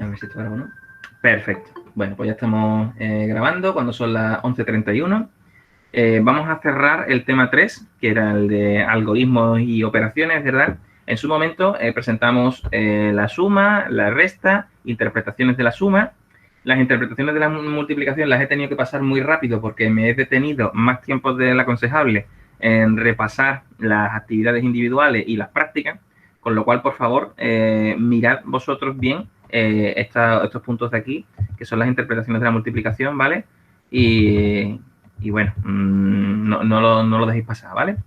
A ver si esto graba, ¿no? Perfecto. Bueno, pues ya estamos grabando cuando son las 11:31. Vamos a cerrar el tema 3, que era el de algoritmos y operaciones, ¿verdad? En su momento presentamos la suma, la resta, interpretaciones de la suma. Las interpretaciones de la multiplicación las he tenido que pasar muy rápido porque me he detenido más tiempo del aconsejable en repasar las actividades individuales y las prácticas, con lo cual, por favor, mirad vosotros bien estos puntos de aquí, que son las interpretaciones de la multiplicación, ¿vale? Y bueno, no lo dejéis pasar, ¿vale?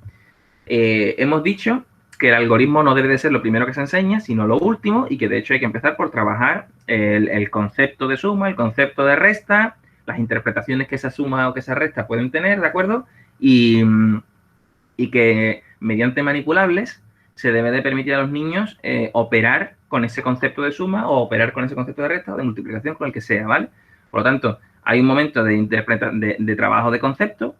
Hemos dicho que el algoritmo no debe de ser lo primero que se enseña, sino lo último, y que de hecho hay que empezar por trabajar el concepto de suma, el concepto de resta, las interpretaciones que esa suma o que esa resta pueden tener, ¿de acuerdo? Y que mediante manipulables se debe de permitir a los niños operar con ese concepto de suma o operar con ese concepto de resta o de multiplicación, con el que sea, ¿vale? Por lo tanto, hay un momento de trabajo de concepto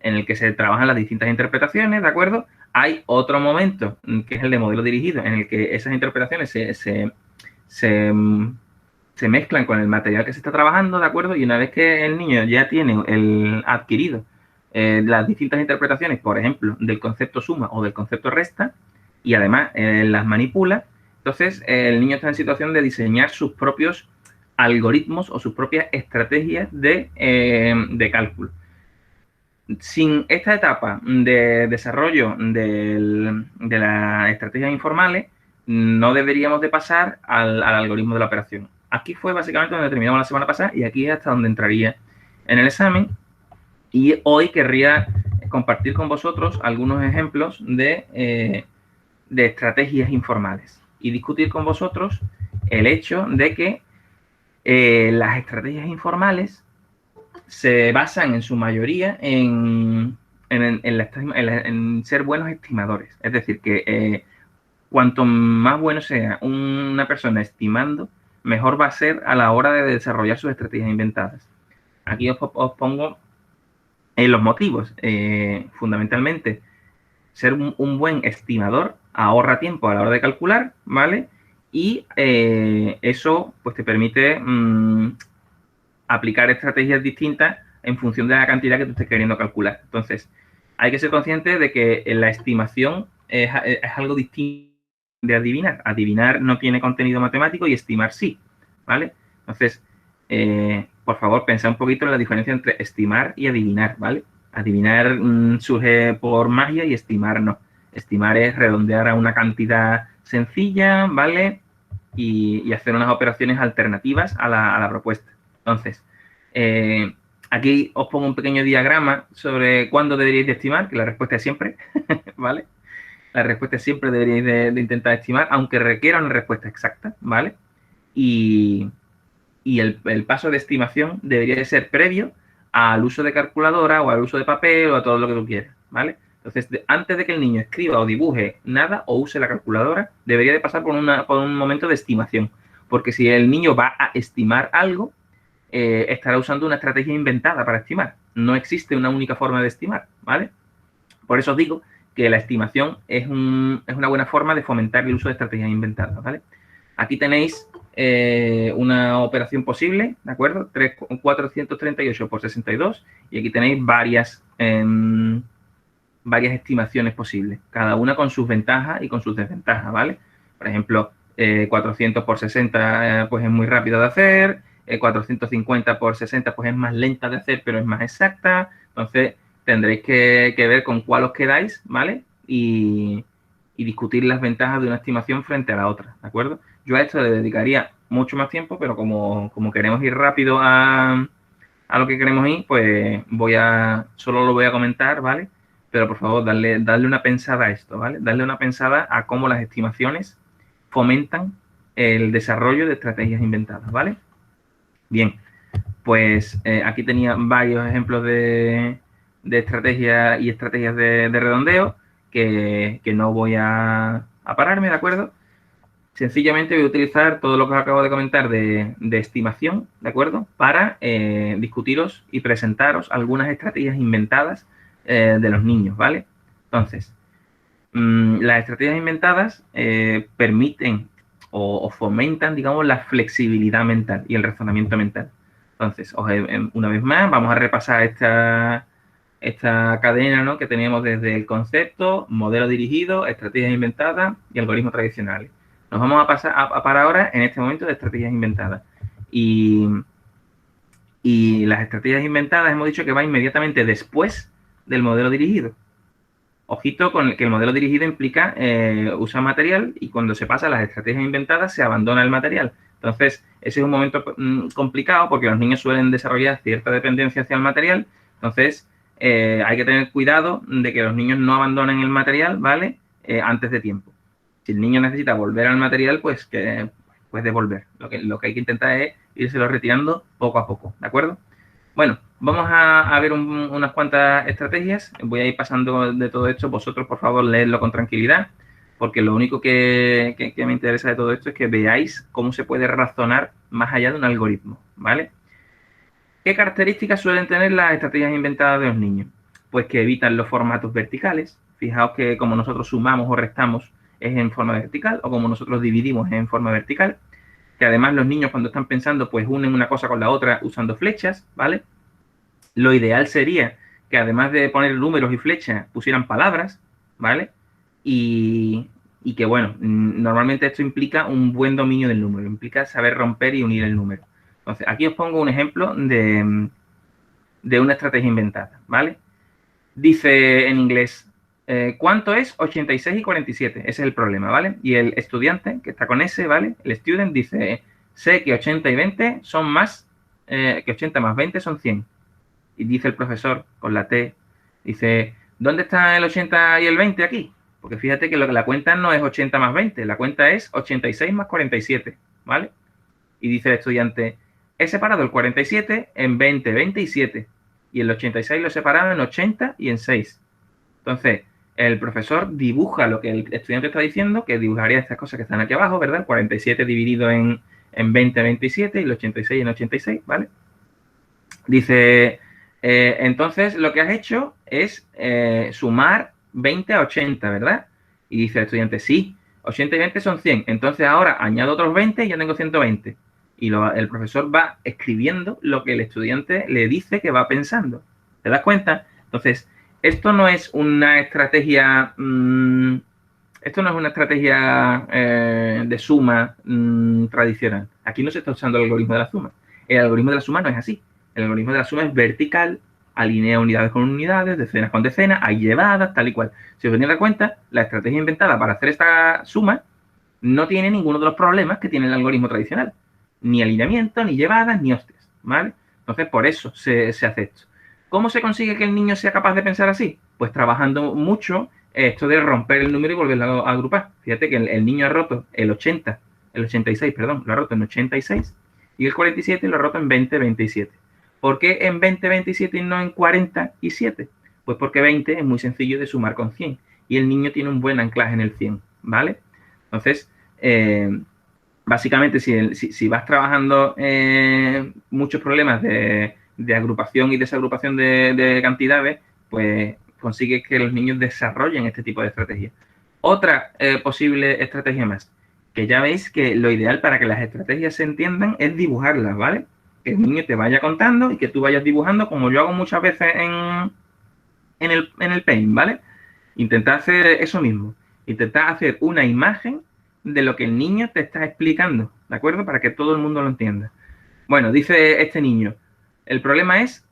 en el que se trabajan las distintas interpretaciones, ¿de acuerdo? Hay otro momento, que es el de modelo dirigido, en el que esas interpretaciones se, se mezclan con el material que se está trabajando, ¿de acuerdo? Y una vez que el niño ya tiene el adquirido las distintas interpretaciones, por ejemplo, del concepto suma o del concepto resta, y además las manipula, entonces el niño está en situación de diseñar sus propios algoritmos o sus propias estrategias de cálculo. Sin esta etapa de desarrollo de las estrategias informales, no deberíamos de pasar al algoritmo de la operación. Aquí fue básicamente donde terminamos la semana pasada y aquí es hasta donde entraría en el examen. Y hoy querría compartir con vosotros algunos ejemplos de estrategias informales y discutir con vosotros el hecho de que las estrategias informales se basan en su mayoría en ser buenos estimadores. Es decir, que cuanto más bueno sea una persona estimando, mejor va a ser a la hora de desarrollar sus estrategias inventadas. Aquí os pongo los motivos. Fundamentalmente, ser un buen estimador ahorra tiempo a la hora de calcular, ¿vale? Y eso pues te permite aplicar estrategias distintas en función de la cantidad que tú estés queriendo calcular. Entonces, hay que ser consciente de que la estimación es algo distinto de adivinar. Adivinar no tiene contenido matemático y estimar sí, ¿vale? Entonces, por favor, pensad un poquito en la diferencia entre estimar y adivinar, ¿vale? Adivinar surge por magia y estimar no. Estimar es redondear a una cantidad sencilla, ¿vale? Y hacer unas operaciones alternativas a la propuesta. Entonces, aquí os pongo un pequeño diagrama sobre cuándo deberíais de estimar, que la respuesta es siempre, ¿vale? La respuesta es siempre deberíais de intentar estimar, aunque requiera una respuesta exacta, ¿vale? Y, el paso de estimación debería de ser previo al uso de calculadora o al uso de papel o a todo lo que tú quieras, ¿vale? Entonces, antes de que el niño escriba o dibuje nada o use la calculadora, debería de pasar por un momento de estimación. Porque si el niño va a estimar algo, estará usando una estrategia inventada para estimar. No existe una única forma de estimar, ¿vale? Por eso os digo que la estimación es una buena forma de fomentar el uso de estrategias inventadas, ¿vale? Aquí tenéis una operación posible, ¿de acuerdo? 438 por 62 y aquí tenéis varias estimaciones posibles, cada una con sus ventajas y con sus desventajas, ¿vale? Por ejemplo, 400 por 60 pues es muy rápido de hacer, 450 por 60 pues es más lenta de hacer, pero es más exacta. Entonces, tendréis que ver con cuál os quedáis, ¿vale? Y discutir las ventajas de una estimación frente a la otra, ¿de acuerdo? Yo a esto le dedicaría mucho más tiempo, pero como queremos ir rápido a lo que queremos ir, pues solo lo voy a comentar, ¿vale? Pero por favor, darle una pensada a esto, ¿vale? Darle una pensada a cómo las estimaciones fomentan el desarrollo de estrategias inventadas, ¿vale? Bien, pues aquí tenía varios ejemplos de estrategias y estrategias de redondeo que no voy a pararme, ¿de acuerdo? Sencillamente voy a utilizar todo lo que os acabo de comentar de estimación, ¿de acuerdo? Para discutiros y presentaros algunas estrategias inventadas de los niños, ¿vale? Entonces, las estrategias inventadas permiten o fomentan, digamos, la flexibilidad mental y el razonamiento mental. Entonces, una vez más, vamos a repasar esta cadena, ¿no?, que teníamos desde el concepto, modelo dirigido, estrategias inventadas y algoritmos tradicionales. Nos vamos a pasar a para ahora, en este momento, de estrategias inventadas. Y las estrategias inventadas hemos dicho que va inmediatamente después del modelo dirigido. Ojito con que el modelo dirigido implica usar material, y cuando se pasa a las estrategias inventadas se abandona el material. Entonces, ese es un momento complicado porque los niños suelen desarrollar cierta dependencia hacia el material. Entonces, hay que tener cuidado de que los niños no abandonen el material, ¿vale? Antes de tiempo. Si el niño necesita volver al material, pues que puede volver. Lo que hay que intentar es írselo retirando poco a poco, ¿de acuerdo? Bueno, vamos a ver unas cuantas estrategias. Voy a ir pasando de todo esto. Vosotros, por favor, leedlo con tranquilidad, porque lo único que me interesa de todo esto es que veáis cómo se puede razonar más allá de un algoritmo, ¿vale? ¿Qué características suelen tener las estrategias inventadas de los niños? Pues que evitan los formatos verticales. Fijaos que como nosotros sumamos o restamos es en forma vertical, o como nosotros dividimos es en forma vertical. Que además los niños, cuando están pensando, pues unen una cosa con la otra usando flechas, ¿vale? Lo ideal sería que además de poner números y flechas, pusieran palabras, ¿vale? Y que, bueno, normalmente esto implica un buen dominio del número, implica saber romper y unir el número. Entonces, aquí os pongo un ejemplo de una estrategia inventada, ¿vale? Dice en inglés, ¿cuánto es 86 y 47? Ese es el problema, ¿vale? Y el estudiante, que está con ese, ¿vale? El student dice, sé que 80 y 20 son más, que 80 más 20 son 100. Y dice el profesor con la T, dice, ¿dónde está el 80 y el 20 aquí? Porque fíjate que la cuenta no es 80 más 20, la cuenta es 86 más 47, ¿vale? Y dice el estudiante, he separado el 47 en 20, 20 y 7. Y el 86 lo he separado en 80 y en 6. Entonces, el profesor dibuja lo que el estudiante está diciendo, que dibujaría estas cosas que están aquí abajo, ¿verdad? El 47 dividido en 20, 27 y el 86 en 86, ¿vale? Dice, entonces lo que has hecho es sumar 20 a 80, ¿verdad? Y dice el estudiante, sí, 80 y 20 son 100. Entonces ahora añado otros 20 y ya tengo 120. Y el profesor va escribiendo lo que el estudiante le dice que va pensando. ¿Te das cuenta? Entonces, esto no es una estrategia, esto no es una estrategia de suma tradicional. Aquí no se está usando el algoritmo de la suma. El algoritmo de la suma no es así. El algoritmo de la suma es vertical, alinea unidades con unidades, decenas con decenas, hay llevadas, tal y cual. Si os venís a dar cuenta, la estrategia inventada para hacer esta suma no tiene ninguno de los problemas que tiene el algoritmo tradicional. Ni alineamiento, ni llevadas, ni hostias, ¿vale? Entonces, por eso se hace esto. ¿Cómo se consigue que el niño sea capaz de pensar así? Pues trabajando mucho esto de romper el número y volverlo a agrupar. Fíjate que el niño ha roto el 86, perdón, lo ha roto en 86 y el 47 lo ha roto en 20, 27. ¿Por qué en 20, 27 y no en 47? Pues porque 20 es muy sencillo de sumar con 100 y el niño tiene un buen anclaje en el 100, ¿vale? Entonces, básicamente, si vas trabajando muchos problemas de agrupación y desagrupación de cantidades, pues consigues que los niños desarrollen este tipo de estrategias. Otra posible estrategia más, que ya veis que lo ideal para que las estrategias se entiendan es dibujarlas, ¿vale? Que el niño te vaya contando y que tú vayas dibujando, como yo hago muchas veces en el Paint, ¿vale? Intentar hacer eso mismo. Intentar hacer una imagen de lo que el niño te está explicando, ¿de acuerdo? Para que todo el mundo lo entienda. Bueno, dice este niño, el problema es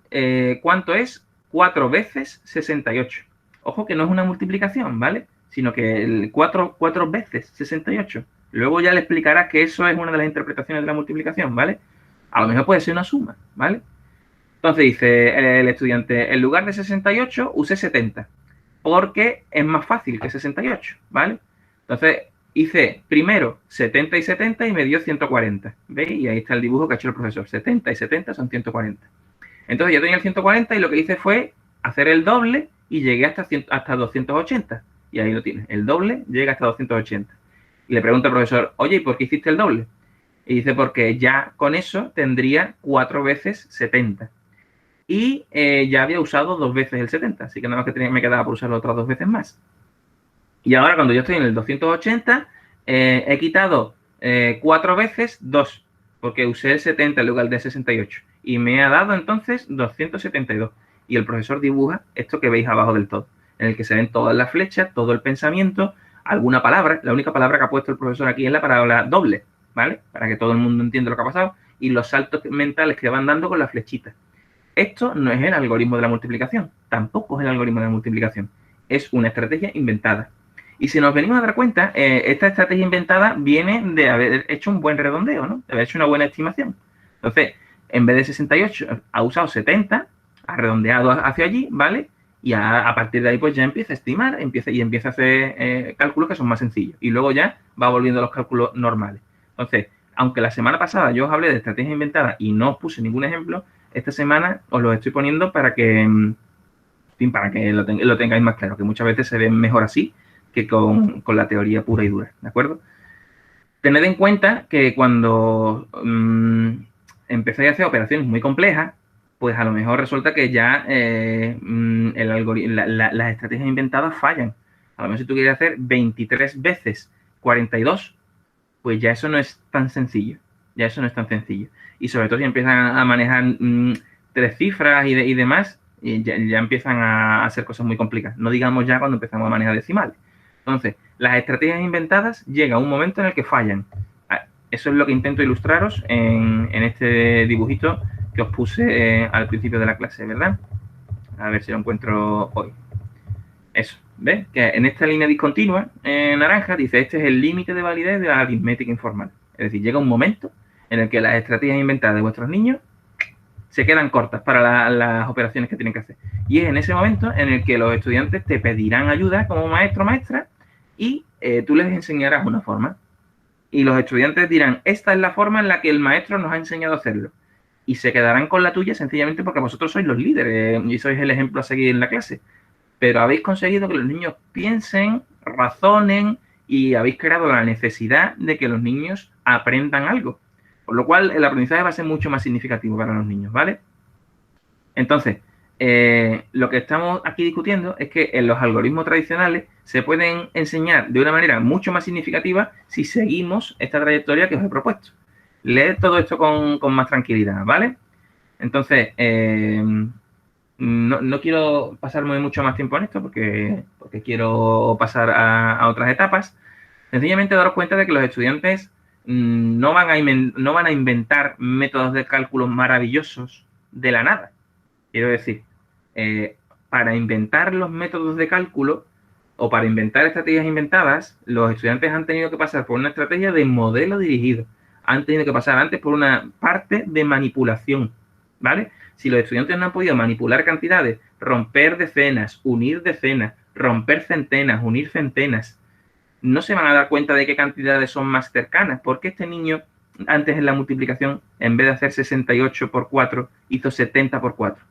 cuánto es 4 veces 68. Ojo que no es una multiplicación, ¿vale? Sino que el 4 veces 68. Luego ya le explicarás que eso es una de las interpretaciones de la multiplicación, ¿vale? A lo mejor puede ser una suma, ¿vale? Entonces dice el estudiante, en lugar de 68, use 70, porque es más fácil que 68, ¿vale? Entonces hice primero 70 y 70 y me dio 140, ¿veis? Y ahí está el dibujo que ha hecho el profesor, 70 y 70 son 140. Entonces yo tenía el 140 y lo que hice fue hacer el doble y llegué hasta 280. Y ahí lo tienes, el doble llega hasta 280. Y le pregunta al profesor, oye, ¿y por qué hiciste el doble? Y dice, porque ya con eso tendría 4 veces 70. Y ya había usado 2 veces el 70, así que nada más que me quedaba por usarlo otras 2 veces más. Y ahora cuando yo estoy en el 280, he quitado 4 veces 2, porque usé el 70 en lugar del 68. Y me ha dado entonces 272. Y el profesor dibuja esto que veis abajo del todo, en el que se ven todas las flechas, todo el pensamiento, alguna palabra. La única palabra que ha puesto el profesor aquí es la palabra doble, ¿vale? Para que todo el mundo entienda lo que ha pasado. Y los saltos mentales que van dando con las flechitas. Esto no es el algoritmo de la multiplicación, tampoco es el algoritmo de la multiplicación, es una estrategia inventada. Y si nos venimos a dar cuenta, esta estrategia inventada viene de haber hecho un buen redondeo, ¿no? De haber hecho una buena estimación. Entonces, en vez de 68, ha usado 70, ha redondeado hacia allí, ¿vale? Y a partir de ahí, pues ya empieza a estimar, empieza a hacer cálculos que son más sencillos. Y luego ya va volviendo a los cálculos normales. Entonces, aunque la semana pasada yo os hablé de estrategia inventada y no os puse ningún ejemplo, esta semana os lo estoy poniendo para que, en fin, para que lo tengáis más claro, que muchas veces se ve mejor así que con la teoría pura y dura, ¿de acuerdo? Tened en cuenta que cuando empecéis a hacer operaciones muy complejas, pues a lo mejor resulta que ya las estrategias inventadas fallan. A lo mejor si tú quieres hacer 23 veces 42, pues ya eso no es tan sencillo. Ya eso no es tan sencillo. Y sobre todo si empiezan a manejar 3 cifras y demás, ya empiezan a hacer cosas muy complicadas. No digamos ya cuando empezamos a manejar decimales. Entonces, las estrategias inventadas llega un momento en el que fallan. Eso es lo que intento ilustraros en este dibujito que os puse al principio de la clase, ¿verdad? A ver si lo encuentro hoy. Eso, ¿ves? Que en esta línea discontinua, en naranja, dice, este es el límite de validez de la aritmética informal. Es decir, llega un momento en el que las estrategias inventadas de vuestros niños se quedan cortas para las operaciones que tienen que hacer. Y es en ese momento en el que los estudiantes te pedirán ayuda como maestro o maestra y tú les enseñarás una forma. Y los estudiantes dirán, esta es la forma en la que el maestro nos ha enseñado a hacerlo. Y se quedarán con la tuya sencillamente porque vosotros sois los líderes y sois el ejemplo a seguir en la clase. Pero habéis conseguido que los niños piensen, razonen y habéis creado la necesidad de que los niños aprendan algo. Por lo cual, el aprendizaje va a ser mucho más significativo para los niños, ¿vale? Entonces, lo que estamos aquí discutiendo es que en los algoritmos tradicionales se pueden enseñar de una manera mucho más significativa si seguimos esta trayectoria que os he propuesto. Leed todo esto con más tranquilidad, ¿vale? Entonces, no quiero pasarme mucho más tiempo en esto porque quiero pasar a otras etapas. Sencillamente daros cuenta de que los estudiantes no van a inventar métodos de cálculo maravillosos de la nada. Quiero decir, para inventar los métodos de cálculo o para inventar estrategias inventadas, los estudiantes han tenido que pasar por una estrategia de modelo dirigido. Han tenido que pasar antes por una parte de manipulación, ¿vale? Si los estudiantes no han podido manipular cantidades, romper decenas, unir decenas, romper centenas, unir centenas, no se van a dar cuenta de qué cantidades son más cercanas, porque este niño antes en la multiplicación, en vez de hacer 68 por 4, hizo 70 por 4.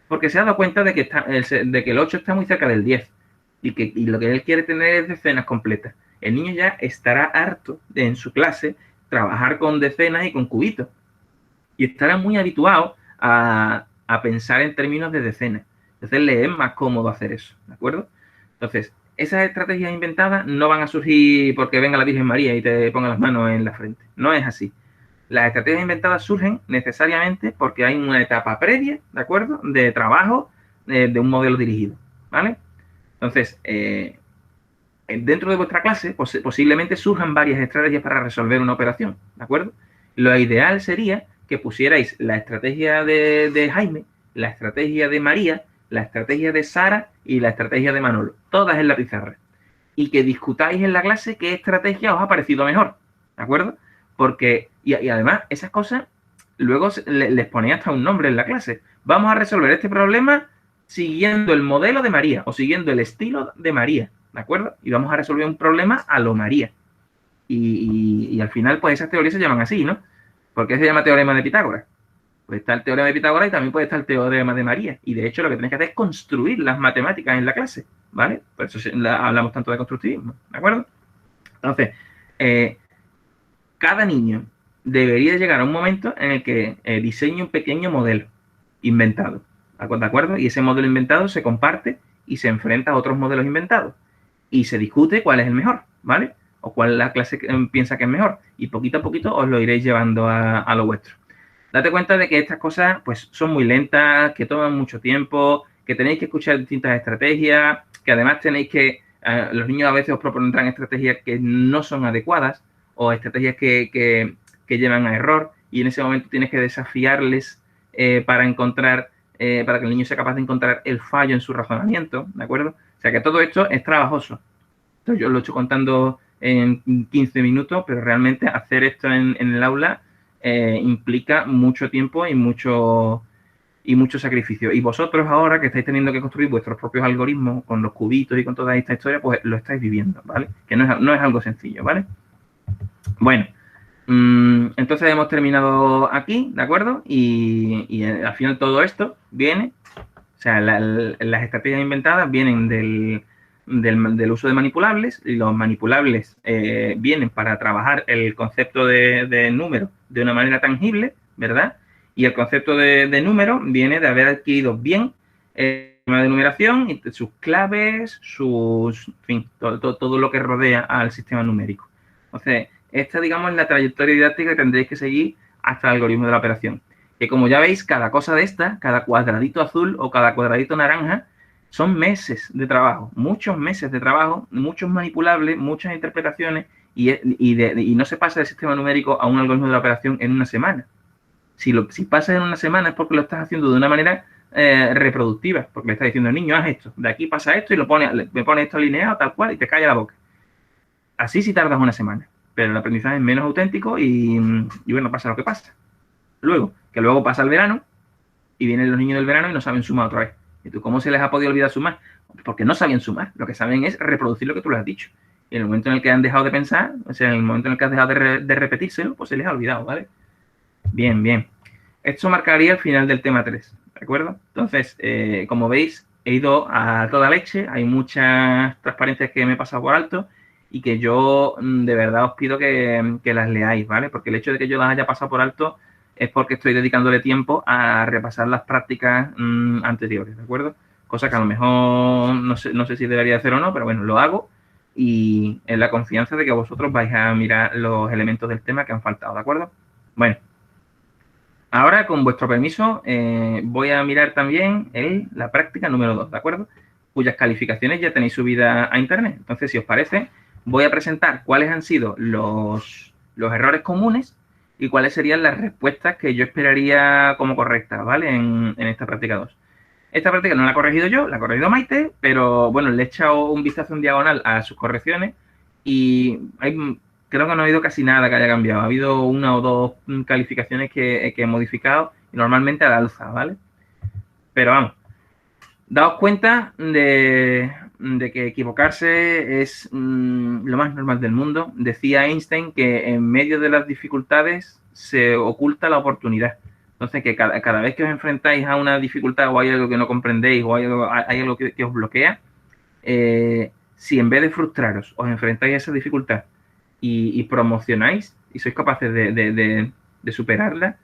Porque se ha dado cuenta de que el 8 está muy cerca del 10 y lo que él quiere tener es decenas completas. El niño ya estará harto de en su clase trabajar con decenas y con cubitos. Y estará muy habituado a pensar en términos de decenas. Entonces le es más cómodo hacer eso, ¿de acuerdo? Entonces, esas estrategias inventadas no van a surgir porque venga la Virgen María y te ponga las manos en la frente. No es así. Las estrategias inventadas surgen necesariamente porque hay una etapa previa, ¿de acuerdo?, de trabajo de un modelo dirigido, ¿vale? Entonces, dentro de vuestra clase posiblemente surjan varias estrategias para resolver una operación, ¿de acuerdo? Lo ideal sería que pusierais la estrategia de Jaime, la estrategia de María, la estrategia de Sara y la estrategia de Manolo, todas en la pizarra. Y que discutáis en la clase qué estrategia os ha parecido mejor, ¿de acuerdo? Porque, y además, esas cosas luego les ponéis hasta un nombre en la clase. Vamos a resolver este problema siguiendo el modelo de María o siguiendo el estilo de María, ¿de acuerdo? Y vamos a resolver un problema a lo María. Y al final, pues esas teorías se llaman así, ¿no? ¿Por qué se llama teorema de Pitágoras? Pues está el teorema de Pitágoras y también puede estar el teorema de María. Y de hecho lo que tenéis que hacer es construir las matemáticas en la clase, ¿vale? Por eso hablamos tanto de constructivismo, ¿de acuerdo? Entonces, cada niño debería llegar a un momento en el que diseñe un pequeño modelo inventado, ¿de acuerdo? Y ese modelo inventado se comparte y se enfrenta a otros modelos inventados. Y se discute cuál es el mejor, ¿vale? o cuál la clase piensa que es mejor. Y poquito a poquito os lo iréis llevando a lo vuestro. Date cuenta de que estas cosas pues son muy lentas, que toman mucho tiempo, que tenéis que escuchar distintas estrategias, que además tenéis que, los niños a veces os propondrán estrategias que no son adecuadas o estrategias que llevan a error y en ese momento tienes que desafiarles para encontrar, para que el niño sea capaz de encontrar el fallo en su razonamiento, ¿de acuerdo? O sea que todo esto es trabajoso. Entonces yo lo he hecho contando en 15 minutos, pero realmente hacer esto en el aula implica mucho tiempo y mucho sacrificio. Y vosotros ahora que estáis teniendo que construir vuestros propios algoritmos con los cubitos y con toda esta historia, pues lo estáis viviendo, ¿vale? Que no es algo sencillo, ¿vale? Bueno, entonces hemos terminado aquí, ¿de acuerdo? Y al final todo esto viene, o sea, las estrategias inventadas vienen del uso de manipulables, y los manipulables vienen para trabajar el concepto de número de una manera tangible, ¿verdad? Y el concepto de número viene de haber adquirido bien el sistema de numeración y sus claves, en fin, todo lo que rodea al sistema numérico. Entonces, esta, digamos, es la trayectoria didáctica que tendréis que seguir hasta el algoritmo de la operación. Que como ya veis, cada cosa de esta, cada cuadradito azul o cada cuadradito naranja, son meses de trabajo, muchos meses de trabajo, muchos manipulables, muchas interpretaciones y no se pasa del sistema numérico a un algoritmo de la operación en una semana. Si pasas en una semana es porque lo estás haciendo de una manera reproductiva, porque le estás diciendo al niño, haz esto, de aquí pasa esto y me pone esto alineado tal cual y te calla la boca. Así sí tardas una semana, pero el aprendizaje es menos auténtico y bueno, pasa lo que pasa. Luego pasa el verano y vienen los niños del verano y no saben sumar otra vez. ¿Y tú cómo se les ha podido olvidar sumar? Porque no sabían sumar. Lo que saben es reproducir lo que tú les has dicho. Y en el momento en el que han dejado de pensar, o sea, en el momento en el que has dejado de repetírselo, pues se les ha olvidado, ¿vale? Bien, bien. Esto marcaría el final del tema 3, ¿de acuerdo? Entonces, como veis, he ido a toda leche. Hay muchas transparencias que me he pasado por alto y que yo de verdad os pido que las leáis, ¿vale? Porque el hecho de que yo las haya pasado por alto es porque estoy dedicándole tiempo a repasar las prácticas anteriores, ¿de acuerdo? Cosa que a lo mejor no sé si debería hacer o no, pero bueno, lo hago y en la confianza de que vosotros vais a mirar los elementos del tema que han faltado, ¿de acuerdo? Bueno, ahora con vuestro permiso voy a mirar también la práctica número 2, ¿de acuerdo? Cuyas calificaciones ya tenéis subidas a internet. Entonces, si os parece, voy a presentar cuáles han sido los errores comunes y cuáles serían las respuestas que yo esperaría como correctas, ¿vale? En esta práctica 2. Esta práctica no la he corregido yo, la ha corregido Maite, pero bueno, le he echado un vistazo en diagonal a sus correcciones y creo que no ha habido casi nada que haya cambiado. Ha habido una o dos calificaciones que he modificado y normalmente al alza, ¿vale? Pero vamos, daos cuenta de que equivocarse es lo más normal del mundo. Decía Einstein que en medio de las dificultades se oculta la oportunidad. Entonces, que cada vez que os enfrentáis a una dificultad o hay algo que no comprendéis o hay algo que os bloquea, si en vez de frustraros os enfrentáis a esa dificultad y promocionáis y sois capaces de superarla,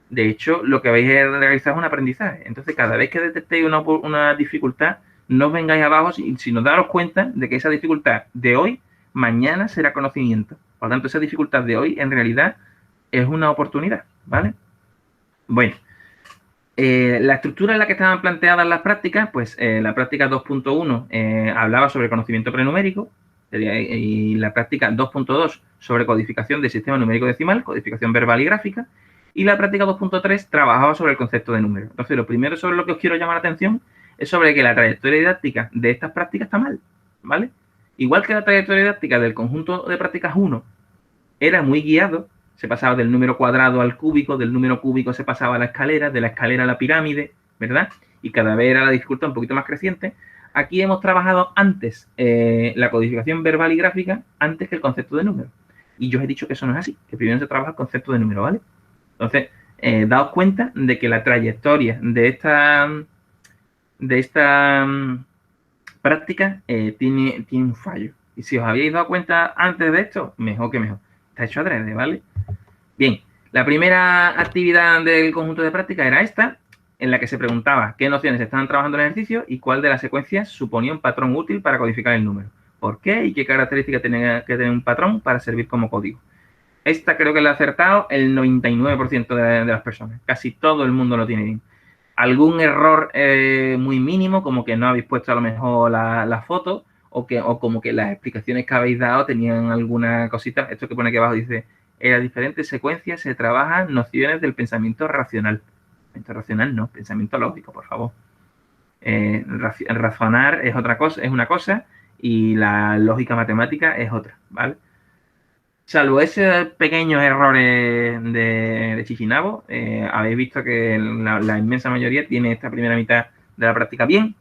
de hecho, lo que vais a realizar es un aprendizaje. Entonces, cada vez que detectéis una dificultad, no os vengáis abajo, sino daros cuenta de que esa dificultad de hoy, mañana será conocimiento. Por lo tanto, esa dificultad de hoy, en realidad, es una oportunidad, ¿vale? Bueno, la estructura en la que estaban planteadas las prácticas, pues la práctica 2.1 hablaba sobre conocimiento prenumérico y la práctica 2.2 sobre codificación del sistema numérico decimal, codificación verbal y gráfica, y la práctica 2.3 trabajaba sobre el concepto de número. Entonces, lo primero sobre lo que os quiero llamar la atención es sobre que la trayectoria didáctica de estas prácticas está mal, ¿vale? Igual que la trayectoria didáctica del conjunto de prácticas 1 era muy guiado, se pasaba del número cuadrado al cúbico, del número cúbico se pasaba a la escalera, de la escalera a la pirámide, ¿verdad? Y cada vez era la dificultad un poquito más creciente. Aquí hemos trabajado antes la codificación verbal y gráfica antes que el concepto de número. Y yo os he dicho que eso no es así, que primero se trabaja el concepto de número, ¿vale? Entonces, daos cuenta de que la trayectoria de esta práctica tiene un fallo. Y si os habéis dado cuenta antes de esto, mejor que mejor. Está hecho adrede, ¿vale? Bien, la primera actividad del conjunto de práctica era esta, en la que se preguntaba qué nociones estaban trabajando en el ejercicio y cuál de las secuencias suponía un patrón útil para codificar el número. por qué y qué características tiene que tener un patrón para servir como código. Esta creo que la ha acertado el 99% de las personas. Casi todo el mundo lo tiene bien. Algún error muy mínimo, como que no habéis puesto a lo mejor la foto, o como que las explicaciones que habéis dado tenían alguna cosita. Esto que pone aquí abajo dice, en las diferentes secuencias se trabajan nociones del pensamiento racional. Pensamiento racional no, pensamiento lógico, por favor. Razonar es otra cosa, es una cosa, y la lógica matemática es otra, ¿vale? Salvo esos pequeños errores de Chichinabo, habéis visto que la inmensa mayoría tiene esta primera mitad de la práctica bien.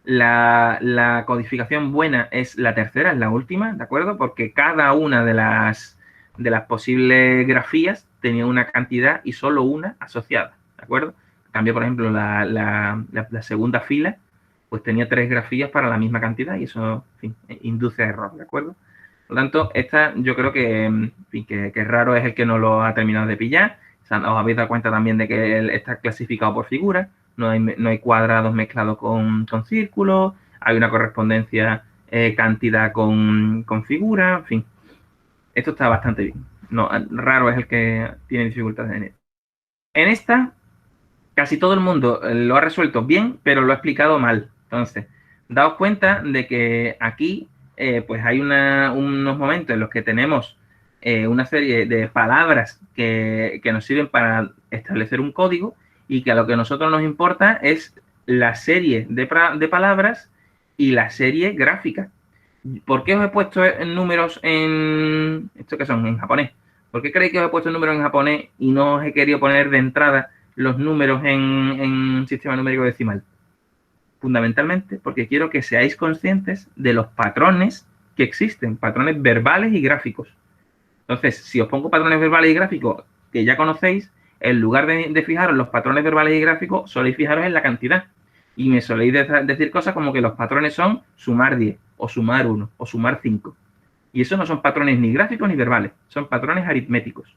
La codificación buena es la tercera, es la última, ¿de acuerdo? Porque cada una de las posibles grafías tenía una cantidad y solo una asociada, ¿de acuerdo? En cambio, por ejemplo, la segunda fila, pues tenía 3 grafías para la misma cantidad y eso, en fin, induce a error, ¿de acuerdo? Por lo tanto, esta yo creo que, en fin, que raro es el que no lo ha terminado de pillar. O sea, os habéis dado cuenta también de que está clasificado por figuras. No hay cuadrados mezclados con círculos, hay una correspondencia cantidad con figura, en fin. Esto está bastante bien. No, raro es el que tiene dificultades en esto. En esta, casi todo el mundo lo ha resuelto bien, pero lo ha explicado mal. Entonces, daos cuenta de que aquí pues hay unos momentos en los que tenemos una serie de palabras que nos sirven para establecer un código y que a lo que a nosotros nos importa es la serie de palabras y la serie gráfica. ¿Por qué os he puesto números en... ¿Esto qué son? En japonés. ¿Por qué creéis que os he puesto números en japonés y no os he querido poner de entrada los números en sistema numérico decimal? Fundamentalmente porque quiero que seáis conscientes de los patrones que existen, patrones verbales y gráficos. Entonces, si os pongo patrones verbales y gráficos que ya conocéis, en lugar de fijaros en los patrones verbales y gráficos, soléis fijaros en la cantidad. Y me soléis decir cosas como que los patrones son sumar 10, o sumar 1, o sumar 5. Y eso no son patrones ni gráficos ni verbales, son patrones aritméticos.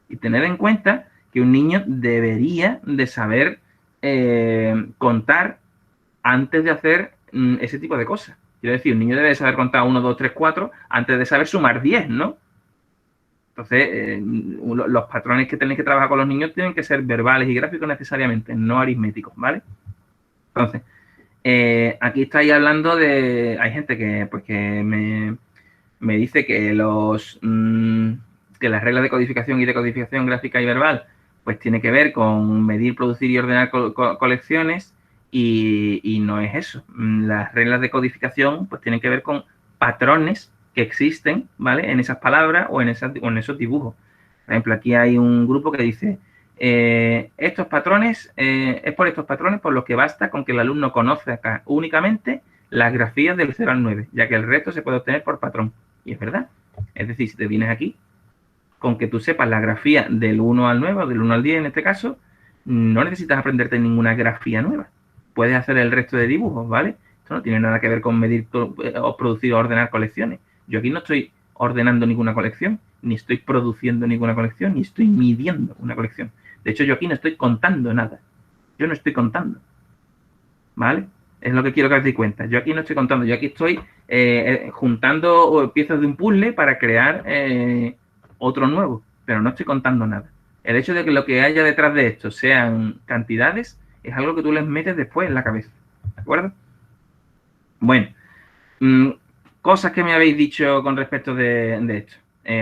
Y tened en cuenta que un niño debería de saber contar antes de hacer ese tipo de cosas. Quiero decir, un niño debe saber contar 1, 2, 3, 4 antes de saber sumar 10, ¿no? Entonces, los patrones que tenéis que trabajar con los niños tienen que ser verbales y gráficos necesariamente, no aritméticos, ¿vale? Entonces, aquí estáis hablando de... Hay gente que, pues, que me dice que que las reglas de codificación y de codificación gráfica y verbal pues tiene que ver con medir, producir y ordenar colecciones y no es eso. Las reglas de codificación pues tienen que ver con patrones que existen, ¿vale? En esas palabras o en esos dibujos. Por ejemplo, aquí hay un grupo que dice estos patrones, es por estos patrones por los que basta con que el alumno conozca únicamente las grafías del 0 al 9, ya que el resto se puede obtener por patrón. Y es verdad. Es decir, si te vienes aquí, con que tú sepas la grafía del 1 al 9, o del 1 al 10 en este caso, no necesitas aprenderte ninguna grafía nueva. Puedes hacer el resto de dibujos, ¿vale? Esto no tiene nada que ver con medir o producir o ordenar colecciones. Yo aquí no estoy ordenando ninguna colección, ni estoy produciendo ninguna colección, ni estoy midiendo una colección. De hecho, yo aquí no estoy contando nada. Yo no estoy contando. ¿Vale? Es lo que quiero que os deis cuenta. Yo aquí no estoy contando, yo aquí estoy juntando piezas de un puzzle para crear otro nuevo, pero no estoy contando nada. El hecho de que lo que haya detrás de esto sean cantidades es algo que tú les metes después en la cabeza. ¿De acuerdo? Bueno, cosas que me habéis dicho con respecto de esto.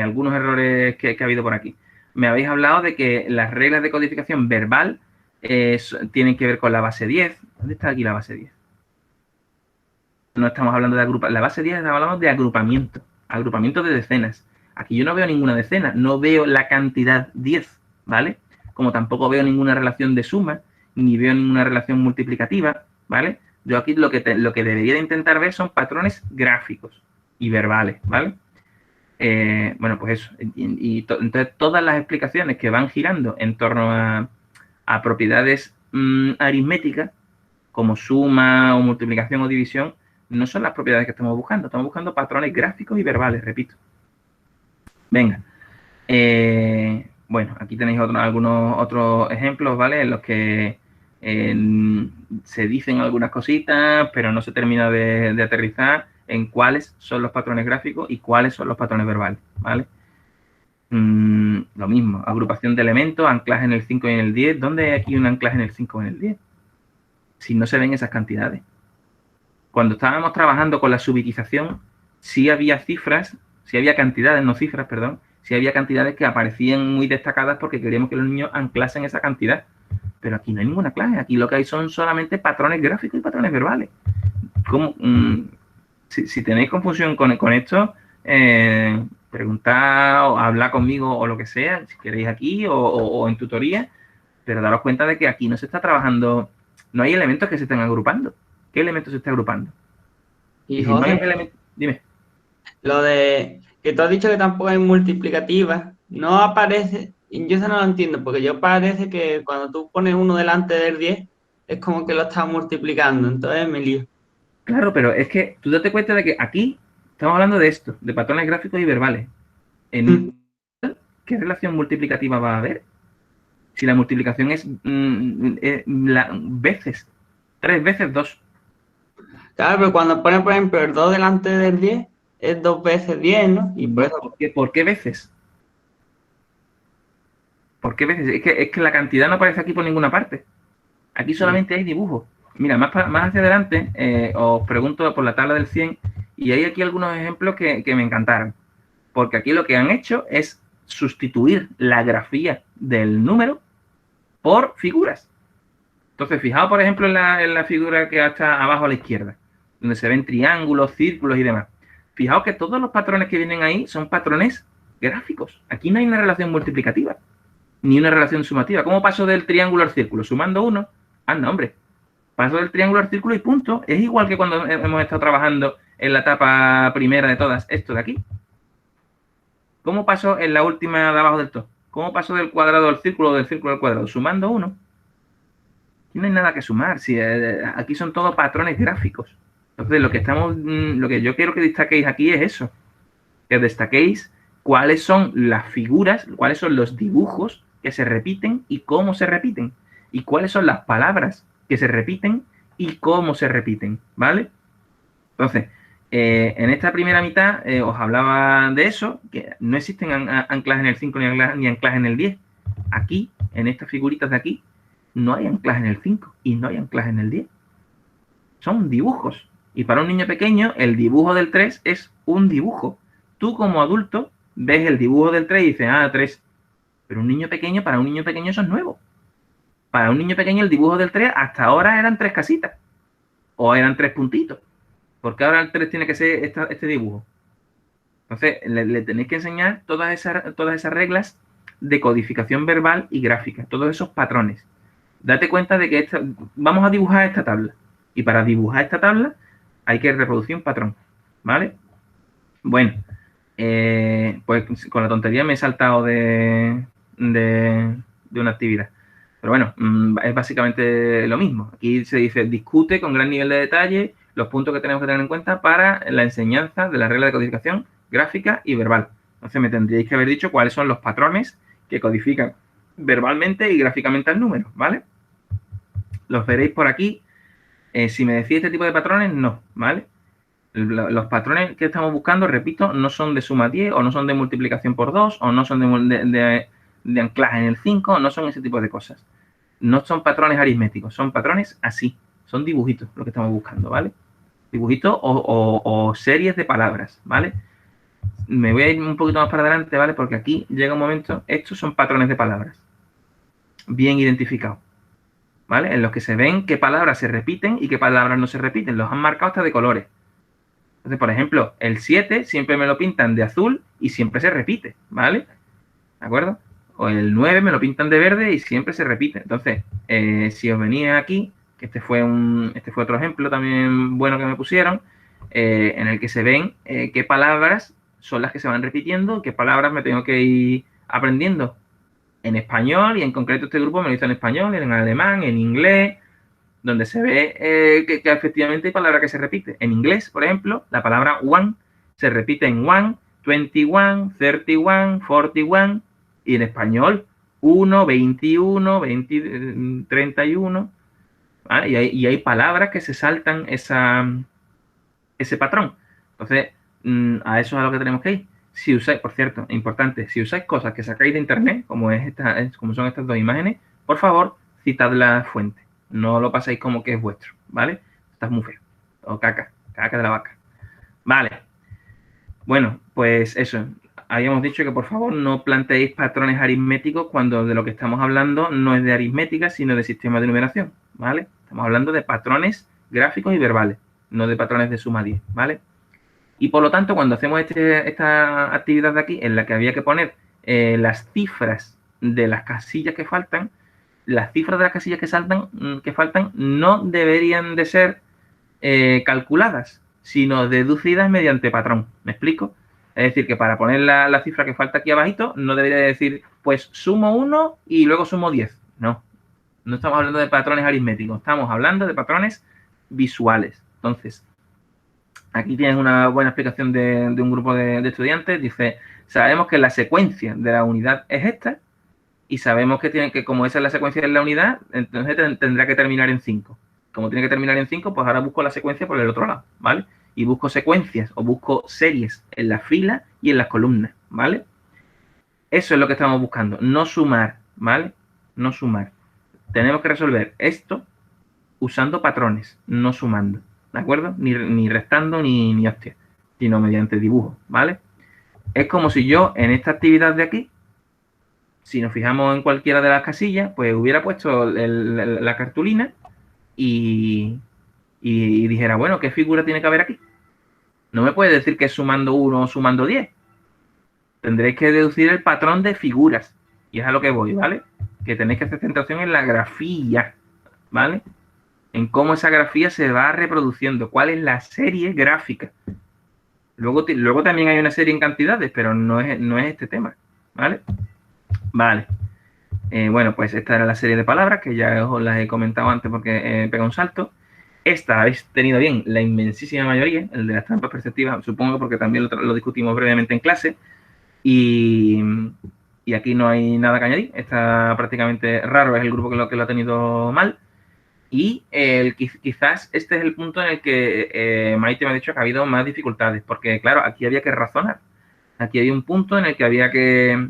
Algunos errores que ha habido por aquí. Me habéis hablado de que las reglas de codificación verbal tienen que ver con la base 10. ¿Dónde está aquí la base 10? No estamos hablando de agrupamiento. La base 10 hablamos de agrupamiento de decenas. Aquí yo no veo ninguna decena, no veo la cantidad 10, ¿vale? Como tampoco veo ninguna relación de suma, ni veo ninguna relación multiplicativa, ¿vale? Yo aquí lo que debería de intentar ver son patrones gráficos y verbales, ¿vale? Bueno, pues eso. Entonces, todas las explicaciones que van girando en torno a propiedades aritméticas, como suma o multiplicación o división, no son las propiedades que estamos buscando patrones gráficos y verbales, repito. Venga. Bueno, aquí tenéis algunos otros ejemplos, ¿vale? En los que Se dicen algunas cositas, pero no se termina de aterrizar en cuáles son los patrones gráficos y cuáles son los patrones verbales, ¿vale? Lo mismo, agrupación de elementos, anclaje en el 5 y en el 10. ¿Dónde hay aquí un anclaje en el 5 o en el 10? Si no se ven esas cantidades. Cuando estábamos trabajando con la subitización, sí había cifras, sí había cantidades, no cifras, perdón, sí había cantidades que aparecían muy destacadas porque queríamos que los niños anclasen esa cantidad. Pero aquí no hay ninguna clase, aquí lo que hay son solamente patrones gráficos y patrones verbales. ¿Cómo? Si tenéis confusión con esto, preguntad o hablar conmigo o lo que sea, si queréis aquí o en tutoría, pero daros cuenta de que aquí no se está trabajando, no hay elementos que se estén agrupando. ¿Qué elementos se está agrupando? Y Y si no hay José, elementos, dime. lo de que tú has dicho que tampoco hay multiplicativa, no aparece, y yo eso no lo entiendo, porque yo parece que cuando tú pones uno delante del 10 es como que lo estás multiplicando, entonces me lío. Claro, pero es que tú date cuenta de que aquí estamos hablando de esto, de patrones gráficos y verbales. ¿En qué relación multiplicativa va a haber? Si la multiplicación es veces, 3 veces 2. Claro, pero cuando pones, por ejemplo, el 2 delante del 10 es 2 veces 10, ¿no? Y por No, eso, ¿por qué veces? ¿Por qué veces? Es que la cantidad no aparece aquí por ninguna parte. Aquí mm, solamente hay dibujos. Mira, más hacia adelante os pregunto por la tabla del 100 y hay aquí algunos ejemplos que me encantaron. Porque aquí lo que han hecho es sustituir la grafía del número por figuras. Entonces, fijaos, por ejemplo, en la figura que está abajo a la izquierda, donde se ven triángulos, círculos y demás. Fijaos que todos los patrones que vienen ahí son patrones gráficos. Aquí no hay una relación multiplicativa, ni una relación sumativa. ¿Cómo paso del triángulo al círculo? Sumando uno. Anda, hombre. Paso del triángulo al círculo y punto. Es igual que cuando hemos estado trabajando en la etapa primera de todas, esto de aquí. ¿Cómo paso en la última de abajo del todo? ¿Cómo paso del cuadrado al círculo o del círculo al cuadrado? Sumando uno. Aquí no hay nada que sumar. Si, aquí son todos patrones gráficos. Entonces, lo que yo quiero que destaquéis aquí es eso. Que destaquéis cuáles son las figuras, cuáles son los dibujos que se repiten y cómo se repiten. Y cuáles son las palabras que se repiten y cómo se repiten. ¿Vale? Entonces, en esta primera mitad os hablaba de eso, que no existen anclajes en el 5 ni anclajes en el 10. Aquí, en estas figuritas de aquí, no hay anclaje en el 5 y no hay anclaje en el 10. Son dibujos. Y para un niño pequeño, el dibujo del 3 es un dibujo. Tú como adulto ves el dibujo del 3 y dices, 3. Pero un niño pequeño, para un niño pequeño eso es nuevo. Para un niño pequeño el dibujo del 3 hasta ahora eran 3 casitas. O eran 3 puntitos. Porque ahora el 3 tiene que ser este dibujo. Entonces, le tenéis que enseñar todas esas reglas de codificación verbal y gráfica, todos esos patrones. Date cuenta de que vamos a dibujar esta tabla. Y para dibujar esta tabla hay que reproducir un patrón. ¿Vale? Bueno, pues con la tontería me he saltado de una actividad. Pero bueno, es básicamente lo mismo. Aquí se dice, discute con gran nivel de detalle los puntos que tenemos que tener en cuenta para la enseñanza de la regla de codificación gráfica y verbal. Entonces me tendríais que haber dicho cuáles son los patrones que codifican verbalmente y gráficamente al número, ¿vale? Los veréis por aquí. Si me decís este tipo de patrones, no, ¿vale? Los patrones que estamos buscando, repito, no son de suma 10 o no son de multiplicación por 2 o no son de anclaje en el 5, no son ese tipo de cosas. No son patrones aritméticos, son patrones así, son dibujitos lo que estamos buscando, ¿vale? Dibujitos o series de palabras, ¿vale? Me voy a ir un poquito más para adelante, ¿vale? Porque aquí llega un momento, estos son patrones de palabras, bien identificados, ¿vale? En los que se ven qué palabras se repiten y qué palabras no se repiten, los han marcado hasta de colores. Entonces, por ejemplo, el 7 siempre me lo pintan de azul y siempre se repite, ¿vale? ¿De acuerdo? O el 9 me lo pintan de verde y siempre se repite. Entonces, si os venía aquí, que este fue otro ejemplo también bueno que me pusieron, en el que se ven qué palabras son las que se van repitiendo, qué palabras me tengo que ir aprendiendo en español, y en concreto este grupo me lo hizo en español, en alemán, en inglés, donde se ve que efectivamente hay palabras que se repiten. En inglés, por ejemplo, la palabra one se repite en one, 21, 31, 41, y en español 1, 21, 20, 31. ¿vale? Y hay palabras que se saltan ese patrón. Entonces, a eso es a lo que tenemos que ir. Si usáis, por cierto, importante, si usáis cosas que sacáis de internet, como son estas dos imágenes, por favor, citad la fuente. No lo pasáis como que es vuestro, ¿vale? Estás muy feo. O caca de la vaca. Vale. Bueno, pues eso. Habíamos dicho que por favor no planteéis patrones aritméticos cuando de lo que estamos hablando no es de aritmética, sino de sistema de numeración, ¿vale? Estamos hablando de patrones gráficos y verbales, no de patrones de suma 10, ¿vale? Y por lo tanto, cuando hacemos esta actividad de aquí, en la que había que poner las cifras de las casillas que faltan, las cifras de las casillas que faltan no deberían de ser calculadas, sino deducidas mediante patrón. ¿Me explico? Es decir, que para poner la cifra que falta aquí abajito, no debería decir, pues sumo 1 y luego sumo 10. No, no estamos hablando de patrones aritméticos, estamos hablando de patrones visuales. Entonces, aquí tienes una buena explicación de un grupo de estudiantes. Dice, sabemos que la secuencia de la unidad es esta y sabemos que como esa es la secuencia de la unidad, entonces tendrá que terminar en 5. Como tiene que terminar en 5, pues ahora busco la secuencia por el otro lado, ¿vale? Y busco secuencias o busco series en las filas y en las columnas, ¿vale? Eso es lo que estamos buscando, no sumar, ¿vale? No sumar. Tenemos que resolver esto usando patrones, no sumando, ¿de acuerdo? Ni restando ni hostia, sino mediante dibujo, ¿vale? Es como si yo en esta actividad de aquí, si nos fijamos en cualquiera de las casillas, pues hubiera puesto la cartulina y dijera, bueno, ¿qué figura tiene que haber aquí? No me puede decir que es sumando 1 o sumando 10. Tendréis que deducir el patrón de figuras. Y es a lo que voy, ¿vale? Que tenéis que hacer centración en la grafía, ¿vale? En cómo esa grafía se va reproduciendo, cuál es la serie gráfica. Luego también hay una serie en cantidades, pero no es este tema, ¿vale? Vale. Bueno, pues esta era la serie de palabras que ya os las he comentado antes porque he pegado un salto. Esta habéis tenido bien la inmensísima mayoría, el de las trampas perceptivas, supongo porque también lo discutimos brevemente en clase. Y aquí no hay nada que añadir. Está prácticamente raro, es el grupo que lo ha tenido mal. Y quizás este es el punto en el que Maite me ha dicho que ha habido más dificultades, porque claro, aquí había que razonar. Aquí hay un punto en el que había que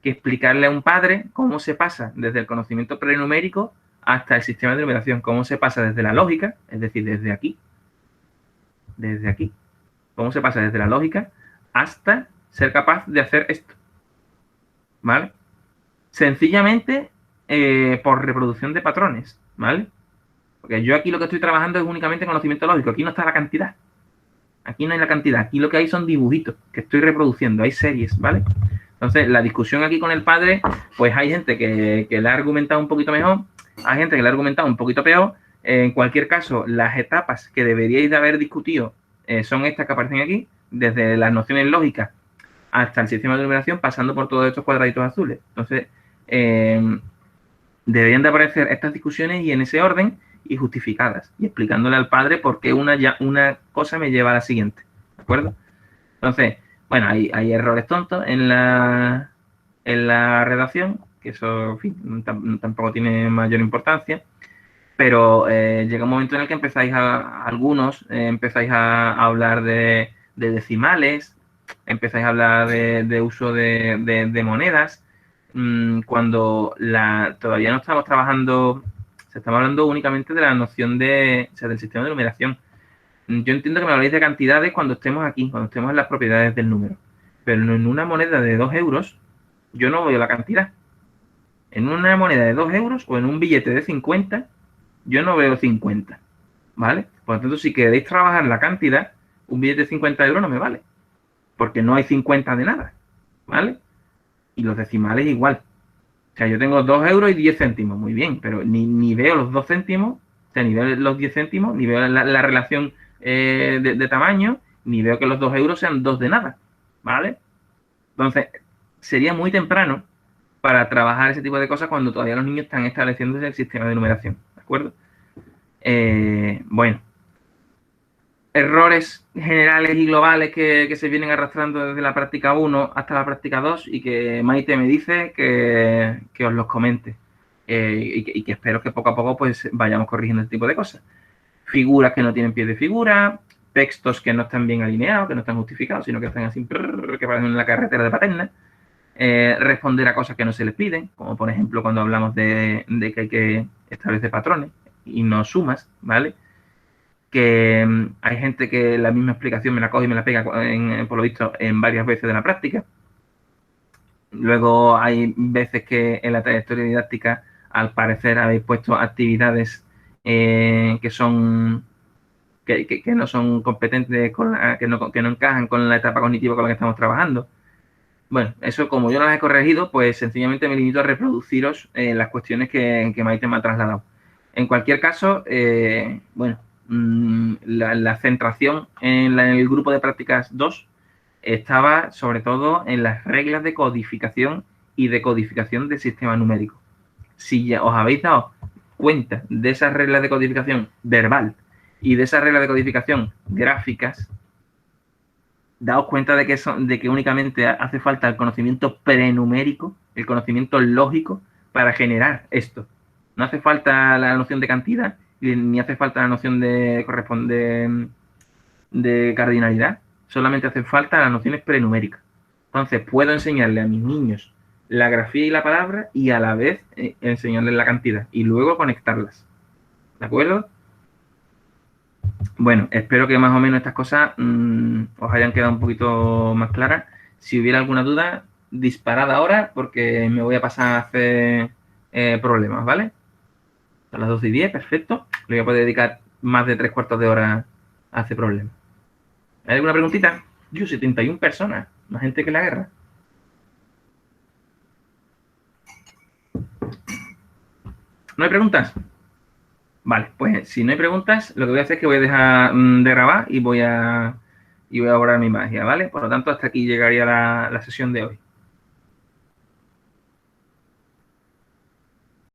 explicarle a un padre cómo se pasa desde el conocimiento prenumérico hasta el sistema de numeración, cómo se pasa desde la lógica, es decir, desde aquí, cómo se pasa desde la lógica hasta ser capaz de hacer esto, ¿vale? Sencillamente por reproducción de patrones, ¿vale? Porque yo aquí lo que estoy trabajando es únicamente conocimiento lógico, aquí no está la cantidad, aquí no hay la cantidad, aquí lo que hay son dibujitos que estoy reproduciendo, hay series, ¿vale? Entonces, la discusión aquí con el padre, pues hay gente que le ha argumentado un poquito mejor, hay gente que le ha argumentado un poquito peor. En cualquier caso, las etapas que deberíais de haber discutido son estas que aparecen aquí, desde las nociones lógicas hasta el sistema de numeración, pasando por todos estos cuadraditos azules. Entonces, deberían de aparecer estas discusiones y en ese orden y justificadas, y explicándole al padre por qué una cosa me lleva a la siguiente, ¿de acuerdo? Entonces, bueno, hay errores tontos en la redacción, que eso, en fin, tampoco tiene mayor importancia, pero llega un momento en el que algunos empezáis a hablar de decimales, empezáis a hablar de uso de monedas, cuando todavía no estamos trabajando, se estamos hablando únicamente de la noción del sistema de numeración. Yo entiendo que me habléis de cantidades cuando estemos aquí, cuando estemos en las propiedades del número. Pero en una moneda de 2 euros, yo no veo la cantidad. En una moneda de 2 euros o en un billete de 50, yo no veo 50. ¿Vale? Por lo tanto, si queréis trabajar la cantidad, un billete de 50 euros no me vale. Porque no hay 50 de nada. ¿Vale? Y los decimales igual. O sea, yo tengo 2 euros y 10 céntimos. Muy bien, pero ni veo los 2 céntimos, o sea, ni veo los 10 céntimos, ni veo la relación de tamaño, ni veo que los 2 euros sean 2 de nada, ¿vale? Entonces, sería muy temprano para trabajar ese tipo de cosas cuando todavía los niños están estableciendo el sistema de numeración, ¿de acuerdo? Bueno, errores generales y globales que se vienen arrastrando desde la práctica 1 hasta la práctica 2 y que Maite me dice que os los comente. y que espero que poco a poco pues vayamos corrigiendo este tipo de cosas. Figuras que no tienen pie de figura, textos que no están bien alineados, que no están justificados, sino que están así, que parecen en la carretera de Paterna. Responder a cosas que no se les piden, como por ejemplo cuando hablamos de que hay que establecer patrones y no sumas, ¿vale? Que hay gente que la misma explicación me la coge y me la pega, por lo visto, en varias veces de la práctica. Luego hay veces que en la trayectoria didáctica, al parecer, habéis puesto actividades que son que no son competentes, que no encajan con la etapa cognitiva con la que estamos trabajando. Bueno, eso como yo no las he corregido, pues sencillamente me limito a reproduciros las cuestiones que Maite me ha trasladado. En cualquier caso, bueno, la centración en el grupo de prácticas 2 estaba sobre todo en las reglas de codificación y decodificación del sistema numérico. Si ya os habéis dado cuenta de esas reglas de codificación verbal y de esas reglas de codificación gráficas, daos cuenta de que únicamente hace falta el conocimiento prenumérico, el conocimiento lógico para generar esto. No hace falta la noción de cantidad, ni hace falta la noción de cardinalidad, solamente hace falta las nociones prenuméricas. Entonces, puedo enseñarle a mis niños la grafía y la palabra y a la vez enseñarles la cantidad y luego conectarlas. ¿De acuerdo? Bueno, espero que más o menos estas cosas os hayan quedado un poquito más claras. Si hubiera alguna duda, disparad ahora porque me voy a pasar a hacer problemas, ¿vale? A las 12:10, perfecto. Le voy a poder dedicar más de 3/4 de hora a hacer problemas. ¿Hay alguna preguntita? Yo, 71 personas, más gente que la guerra. ¿No hay preguntas? Vale, pues si no hay preguntas, lo que voy a hacer es que voy a dejar de grabar y voy a borrar mi magia, ¿vale? Por lo tanto, hasta aquí llegaría la sesión de hoy.